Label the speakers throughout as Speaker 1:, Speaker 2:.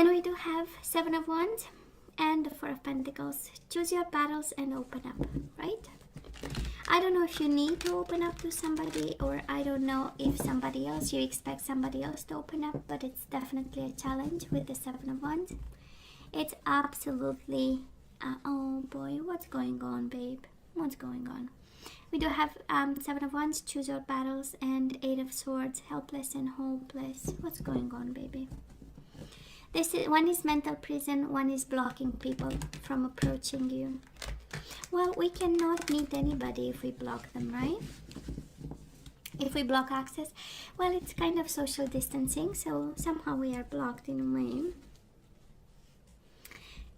Speaker 1: And we do have Seven of Wands and the Four of Pentacles. Choose your battles and open up, right? I don't know if you need to open up to somebody, or I don't know if somebody else, you expect somebody else to open up, but it's definitely a challenge with the Seven of Wands. It's absolutely, oh boy, what's going on, babe? What's going on? We do have Seven of Wands, choose your battles, and Eight of Swords, helpless and hopeless. What's going on, baby? One is mental prison, one is blocking people from approaching you. Well, we cannot meet anybody if we block them, right? If we block access, well, it's kind of social distancing, so somehow we are blocked in a way.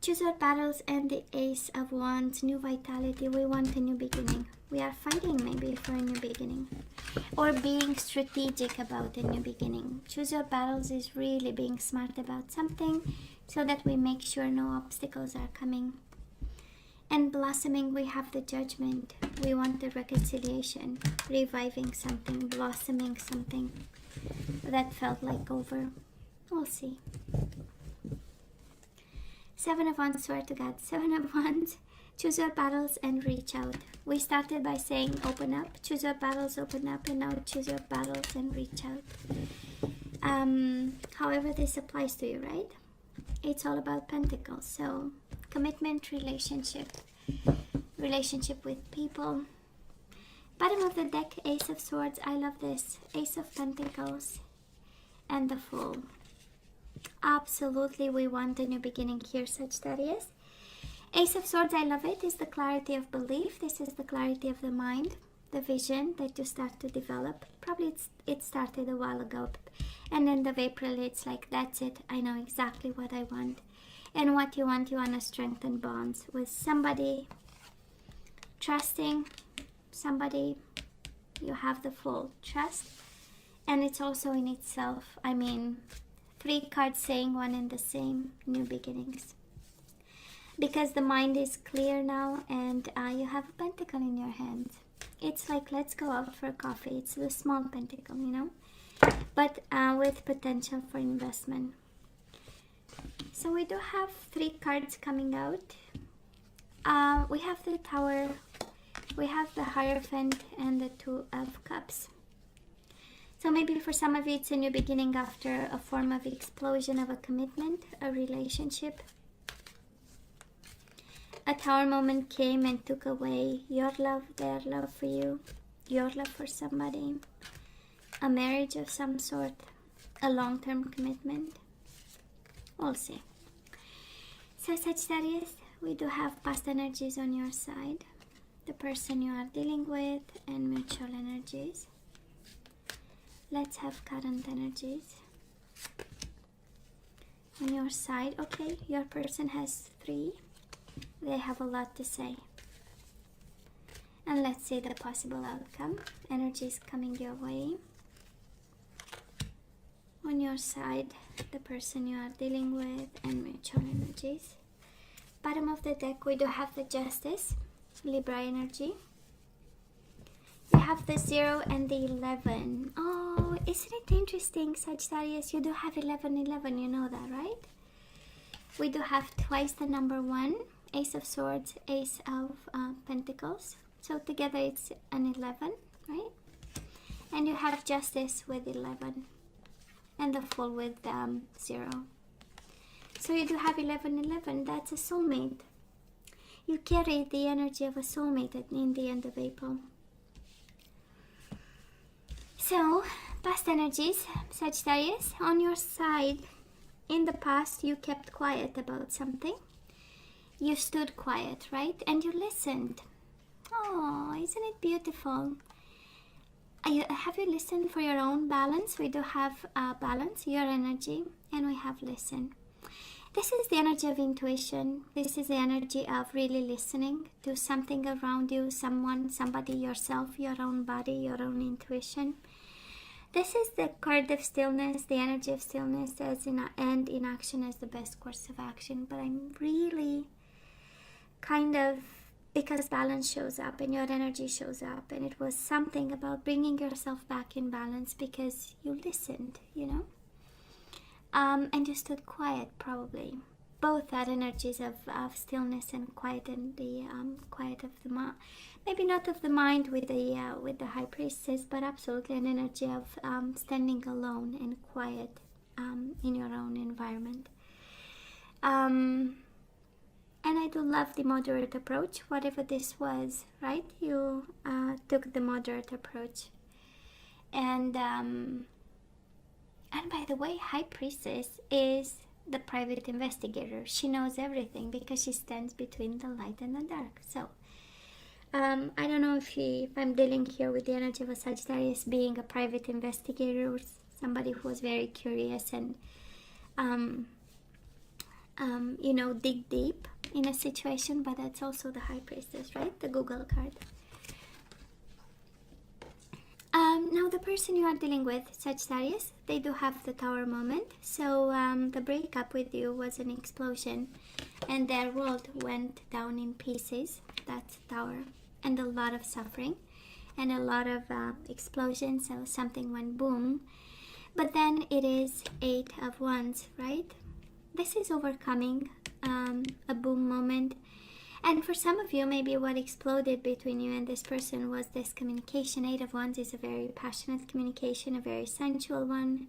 Speaker 1: Choose our battles and the Ace of Wands, new vitality. We want a new beginning. We are fighting maybe for a new beginning, or being strategic about a new beginning. Choose your battles is really being smart about something so that we make sure no obstacles are coming. And blossoming, we have the Judgment. We want the reconciliation, reviving something, blossoming something that felt like over. We'll see. Seven of Wands, swear to God. Seven of Wands, choose your battles and reach out. We started by saying open up, choose your battles, open up, and now choose your battles and reach out. However this applies to you, right? It's all about Pentacles. So commitment, relationship with people. Bottom of the deck, Ace of Swords. I love this. Ace of Pentacles and the Fool. Absolutely, we want a new beginning here, Sagittarius. Ace of Swords, I love it. Is the clarity of belief. This is the clarity of the mind, the vision that you start to develop. Probably it started a while ago, and end of April it's like, that's it, I know exactly what I want. And what you want to strengthen bonds with somebody, trusting somebody. You have the full trust, and it's also in itself, I mean, 3 cards saying one and the same, new beginnings. Because the mind is clear now, and you have a pentacle in your hand. It's like, let's go out for coffee. It's the small pentacle, you know, but with potential for investment. So we do have 3 cards coming out. We have the Tower, we have the Hierophant, and the Two of Cups. So maybe for some of you it's a new beginning after a form of explosion of a commitment, a relationship. A Tower moment came and took away your love, their love for you, your love for somebody, a marriage of some sort, a long-term commitment. We'll see. So Sagittarius, we do have past energies on your side, the person you are dealing with, and mutual energies. Let's have current energies on your side. Okay, your person has 3. They have a lot to say. And let's see the possible outcome. Energies coming your way. On your side, the person you are dealing with, and mutual energies. Bottom of the deck, we do have the Justice, Libra energy. You have the 0 and the 11. Oh, isn't it interesting, Sagittarius? You do have 11, 11, you know that, right? We do have twice the number 1, Ace of Swords, Ace of Pentacles. So together it's an 11, right? And you have Justice with 11. And the Fool with 0. So you do have 11, 11. That's a soulmate. You carry the energy of a soulmate in the end of April. So, past energies, Sagittarius, on your side, in the past you kept quiet about something. You stood quiet, right? And you listened. Oh, isn't it beautiful? Have you listened for your own balance? We do have balance, your energy, and we have listen. This is the energy of intuition. This is the energy of really listening to something around you, someone, somebody, yourself, your own body, your own intuition. This is the card of stillness, the energy of stillness, and inaction as the best course of action. But I'm really kind of, because balance shows up and your energy shows up, and it was something about bringing yourself back in balance because you listened, you know. and you stood quiet, probably. Both are energies of stillness and quiet, and the quiet of the mind. Maybe not of the mind with the High Priestess, but absolutely an energy of standing alone and quiet in your own environment. And I do love the moderate approach, whatever this was, right? You took the moderate approach. And by the way, High Priestess is the private investigator. She knows everything because she stands between the light and the dark. So I don't know if I'm dealing here with the energy of a Sagittarius being a private investigator or somebody who was very curious and you know, dig deep in a situation, but that's also the High Priestess, right? The Google card. Now the person you are dealing with, Sagittarius, they do have the Tower moment. So the breakup with you was an explosion and their world went down in pieces. That's Tower. And a lot of suffering and a lot of explosions. So something went boom. But then it is 8 of Wands, right? This is overcoming a boom moment. And for some of you, maybe what exploded between you and this person was this communication. 8 of Wands is a very passionate communication, a very sensual one.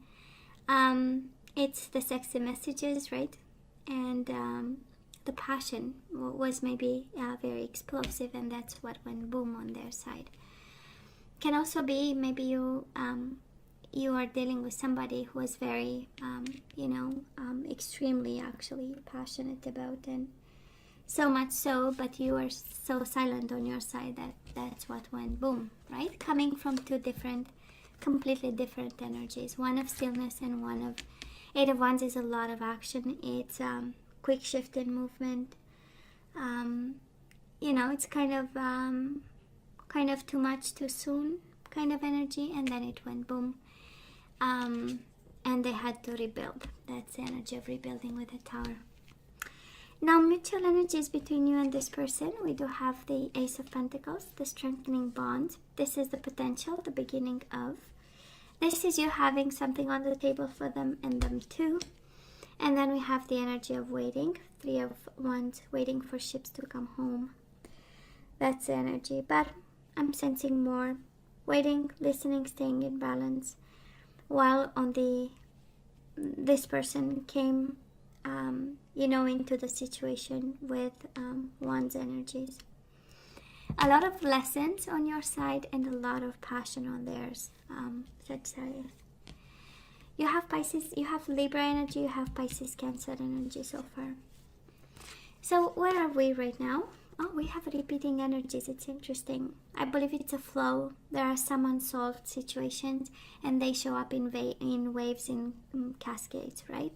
Speaker 1: It's the sexy messages, right? And the passion was maybe very explosive, and that's what went boom on their side. Can also be maybe you are dealing with somebody who is very, extremely actually passionate about, and so much so, but you are so silent on your side that's what went boom, right? Coming from two completely different energies. One of stillness and one of 8 of Wands is a lot of action. It's quick shift in movement. It's kind of too much too soon kind of energy, and then it went boom. And they had to rebuild. That's the energy of rebuilding with a Tower. Now, mutual energies between you and this person. We do have the Ace of Pentacles, the strengthening bond. This is the potential, the beginning of. This is you having something on the table for them and them too. And then we have the energy of waiting, 3 of Wands, waiting for ships to come home. That's the energy, but I'm sensing more waiting, listening, staying in balance. While on this person came into the situation with Wands energies. A lot of lessons on your side and a lot of passion on theirs, Sagittarius. You have Pisces, you have Libra energy, you have Pisces, Cancer energy so far. So where are we right now? Oh, we have repeating energies. It's interesting. I believe it's a flow. There are some unsolved situations and they show up in waves, in cascades, right?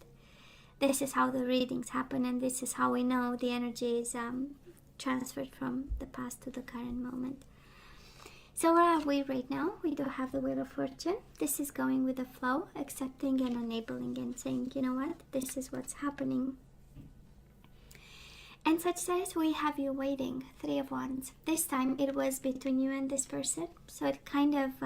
Speaker 1: This is how the readings happen, and this is how we know the energy is transferred from the past to the current moment. So where are we right now? We do have the Wheel of Fortune. This is going with the flow, accepting and enabling and saying, you know what, this is what's happening. And Sagittarius, we have you waiting, 3 of Wands. This time it was between you and this person. So it kind of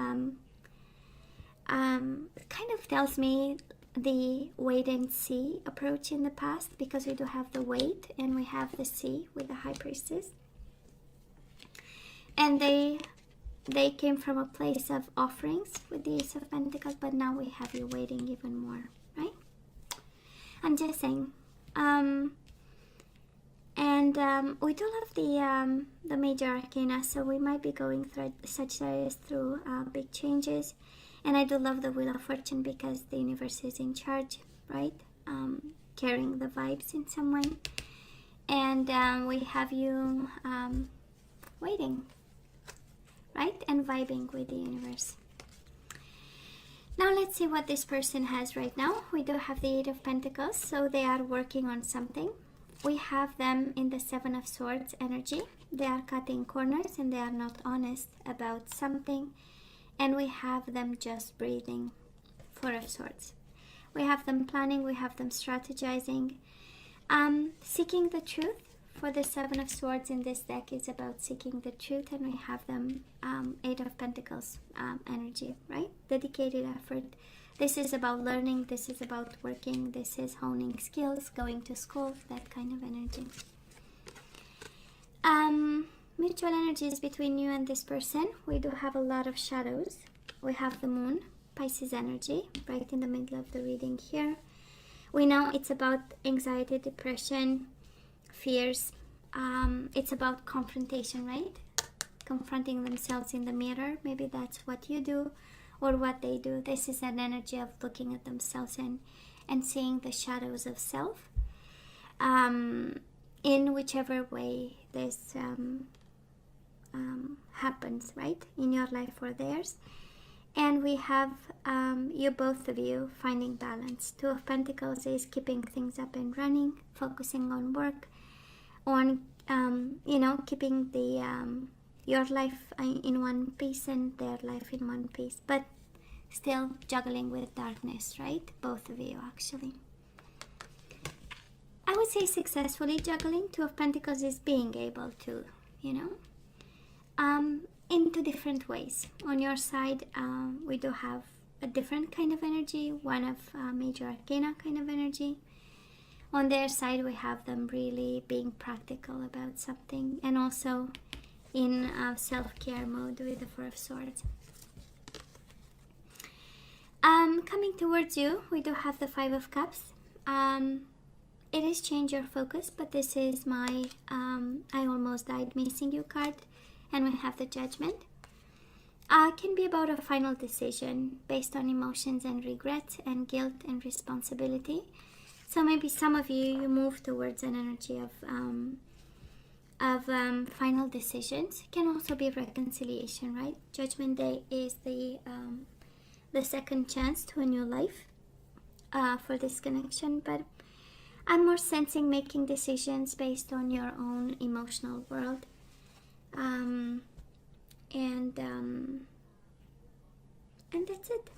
Speaker 1: tells me the wait and see approach in the past, because we do have the wait and we have the see with the High Priestess. And they came from a place of offerings with the Ace of Pentacles, but now we have you waiting even more, right? I'm just saying. We do love the major arcana, so we might be going through Sagittarius through big changes. And I do love the Wheel of Fortune because the universe is in charge, right? Carrying the vibes in some way. And we have you waiting, right? And vibing with the universe. Now let's see what this person has right now. We do have the 8 of Pentacles, so they are working on something. We have them in the 7 of Swords energy. They are cutting corners and they are not honest about something. And we have them just breathing, 4 of Swords. We have them planning, we have them strategizing. Seeking the truth. For the 7 of Swords in this deck is about seeking the truth, and we have them 8 of Pentacles energy, right? Dedicated effort, This is about learning, this is about working, this is honing skills, going to school, that kind of energy. Mutual energies between you and this person. We do have a lot of shadows. We have the moon, Pisces energy, right in the middle of the reading here. We know it's about anxiety, depression, fears. It's about confrontation, right? Confronting themselves in the mirror. Maybe that's what you do or what they do. This is an energy of looking at themselves and seeing the shadows of self. In whichever way this happens, right? In your life or theirs. And we have you, both of you, finding balance. Two of Pentacles is keeping things up and running, focusing on work, on keeping the your life in one piece and their life in one piece, but still juggling with darkness, right? Both of you, actually. I would say successfully juggling. Two of Pentacles is being able to, into different ways. On your side, we do have a different kind of energy, one of major arcana kind of energy. On their side, we have them really being practical about something, and also in self-care mode with the Four of Swords. Coming towards you, we do have the Five of Cups. It is change your focus, but this is my I almost died missing you card. And we have the Judgment. Can be about a final decision based on emotions and regrets and guilt and responsibility. So maybe some of you move towards an energy of final decisions. It can also be reconciliation, right? Judgment Day is the second chance to a new life for this connection, but I'm more sensing making decisions based on your own emotional world. And that's it.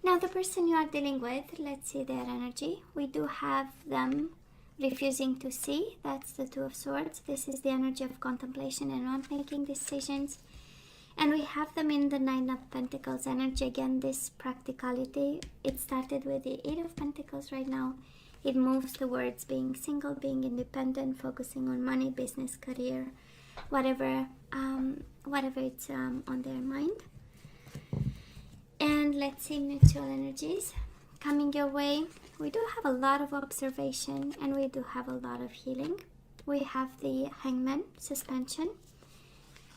Speaker 1: Now the person you are dealing with, let's see their energy. We do have them refusing to see. That's the Two of Swords. This is the energy of contemplation and not making decisions. And we have them in the Nine of Pentacles energy. Again, this practicality. It started with the Eight of Pentacles. Right now it moves towards being single, being independent, focusing on money, business, career, whatever it's on their mind. And let's see mutual energies coming your way. We do have a lot of observation and we do have a lot of healing. We have the Hangman, suspension.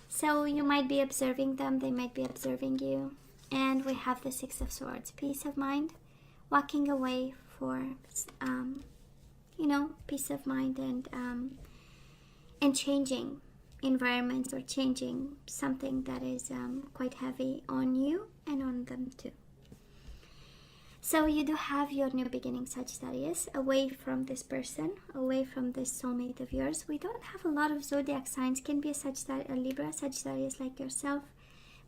Speaker 1: So you might be observing them, they might be observing you. And we have the Six of Swords, peace of mind, walking away for peace of mind and changing environments or changing something that is quite heavy on you and on them too. So you do have your new beginning, Sagittarius, away from this person, away from this soulmate of yours. We don't have a lot of zodiac signs. Can be a Libra, Sagittarius like yourself,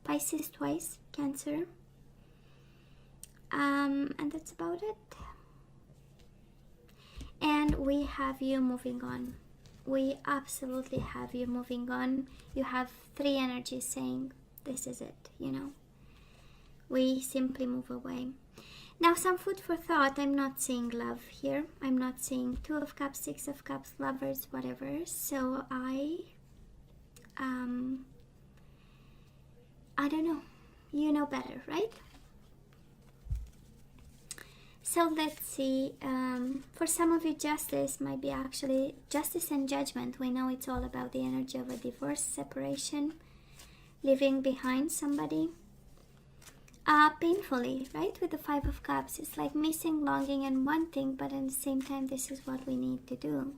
Speaker 1: Pisces twice, Cancer, and that's about it. And we have you moving on. We absolutely have you moving on. You have three energies saying this is it, we simply move away. Now some food for thought. I'm not seeing love here. I'm not seeing Two of Cups, Six of Cups, lovers, whatever. So I don't know. You know better, right? So let's see, for some of you, justice might be actually justice and judgment. We know it's all about the energy of a divorce, separation, leaving behind somebody. Painfully, right? With the Five of Cups, it's like missing, longing, and wanting, but at the same time, this is what we need to do.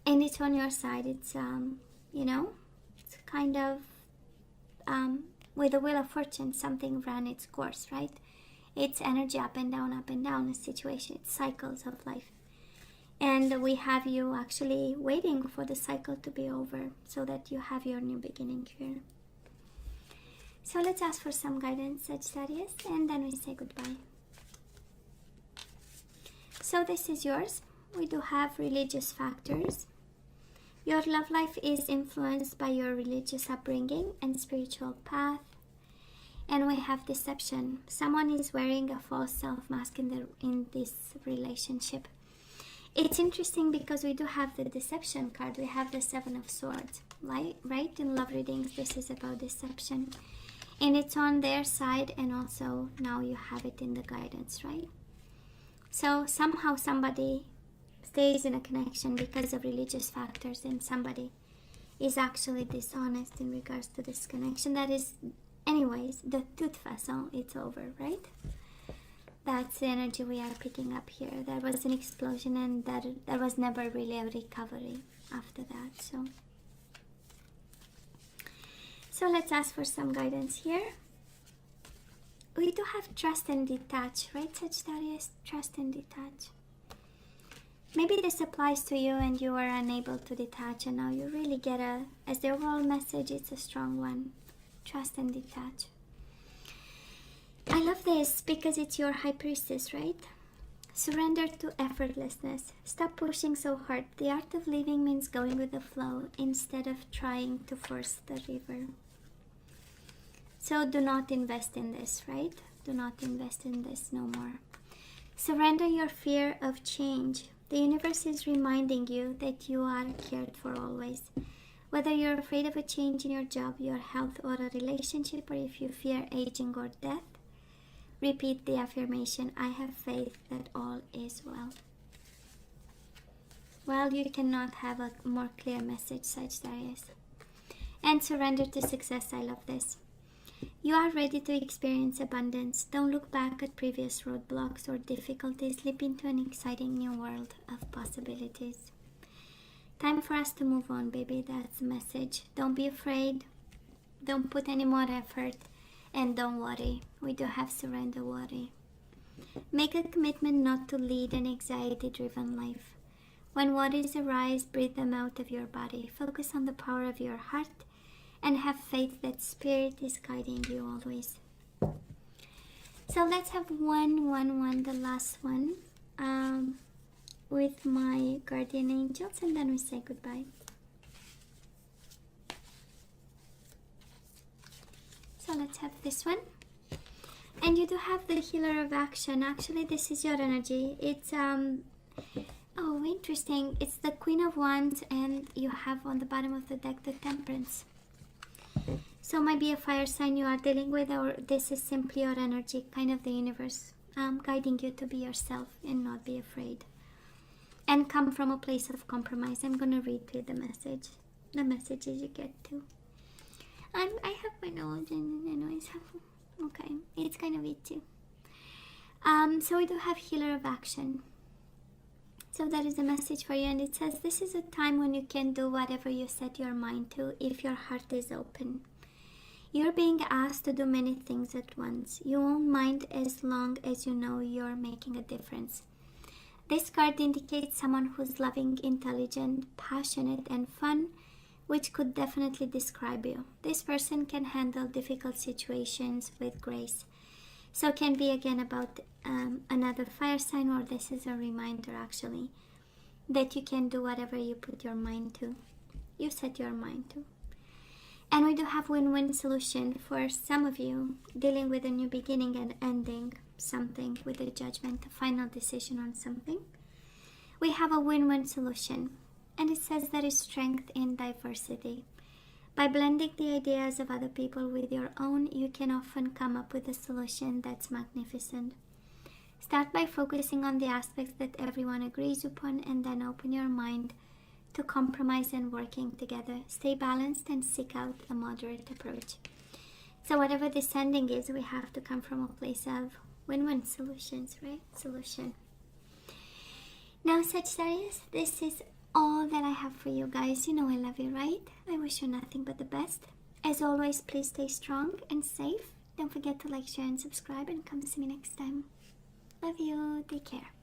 Speaker 1: And it's on your side. It's, it's kind of, with the Wheel of Fortune, something ran its course, right? It's energy up and down, a situation. It's cycles of life. And we have you actually waiting for the cycle to be over so that you have your new beginning here. So let's ask for some guidance, Sagittarius, and then we say goodbye. So this is yours. We do have religious factors. Your love life is influenced by your religious upbringing and spiritual path. And we have deception. Someone is wearing a false self mask in this relationship. It's interesting because we do have the deception card. We have the Seven of Swords, right? In love readings, this is about deception. And it's on their side, and also now you have it in the guidance, right? So somehow somebody stays in a connection because of religious factors, and somebody is actually dishonest in regards to this connection. That is, anyways, the tooth vessel, it's over, right? That's the energy we are picking up here. There was an explosion, and there was never really a recovery after that. So let's ask for some guidance here. We do have trust and detach, right, Sagittarius? Trust and detach. Maybe this applies to you and you are unable to detach, and now you really get as the overall message, it's a strong one. Trust and detach. I love this because it's your High Priestess, right? Surrender to effortlessness. Stop pushing so hard. The art of living means going with the flow instead of trying to force the river. So do not invest in this, right? Do not invest in this no more. Surrender your fear of change. The universe is reminding you that you are cared for always. Whether you're afraid of a change in your job, your health, or a relationship, or if you fear aging or death, repeat the affirmation, I have faith that all is well. Well, you cannot have a more clear message, Sagittarius. And surrender to success. I love this. You are ready to experience abundance. Don't look back at previous roadblocks or difficulties. Leap into an exciting new world of possibilities. Time for us to move on, baby. That's the message. Don't be afraid. Don't put any more effort. And don't worry. We do have surrender worry. Make a commitment not to lead an anxiety-driven life. When worries arise, breathe them out of your body. Focus on the power of your heart and have faith that Spirit is guiding you always. So let's have the last one, with my guardian angels, and then we say goodbye. So let's have this one. And you do have the Healer of Action. Actually, this is your energy. It's, oh, interesting. It's the Queen of Wands, and you have on the bottom of the deck the Temperance. So might be a fire sign you are dealing with, or this is simply your energy, kind of the universe guiding you to be yourself and not be afraid. And come from a place of compromise. I'm going to read through the messages you get to. I have my nose and anyways, okay, it's kind of itchy. So we do have Healer of Action. So that is a message for you, and it says this is a time when you can do whatever you set your mind to if your heart is open. You're being asked to do many things at once. You won't mind as long as you know you're making a difference. This card indicates someone who's loving, intelligent, passionate, and fun, which could definitely describe you. This person can handle difficult situations with grace. So it can be again about another fire sign, or this is a reminder actually that you can do whatever you put your mind to. You set your mind to. And we do have win-win solution for some of you dealing with a new beginning and ending something with a judgment, a final decision on something. We have a win-win solution, and it says there is strength in diversity. By blending the ideas of other people with your own, you can often come up with a solution that's magnificent. Start by focusing on the aspects that everyone agrees upon, and then open your mind to compromise and working together. Stay balanced and seek out a moderate approach. So whatever this ending is, we have to come from a place of win-win solutions, right? Solution. Now, Sagittarius, this is all that I have for you guys. You know I love you, right? I wish you nothing but the best. As always, please stay strong and safe. Don't forget to like, share, and subscribe, and come see me next time. Love you. Take care.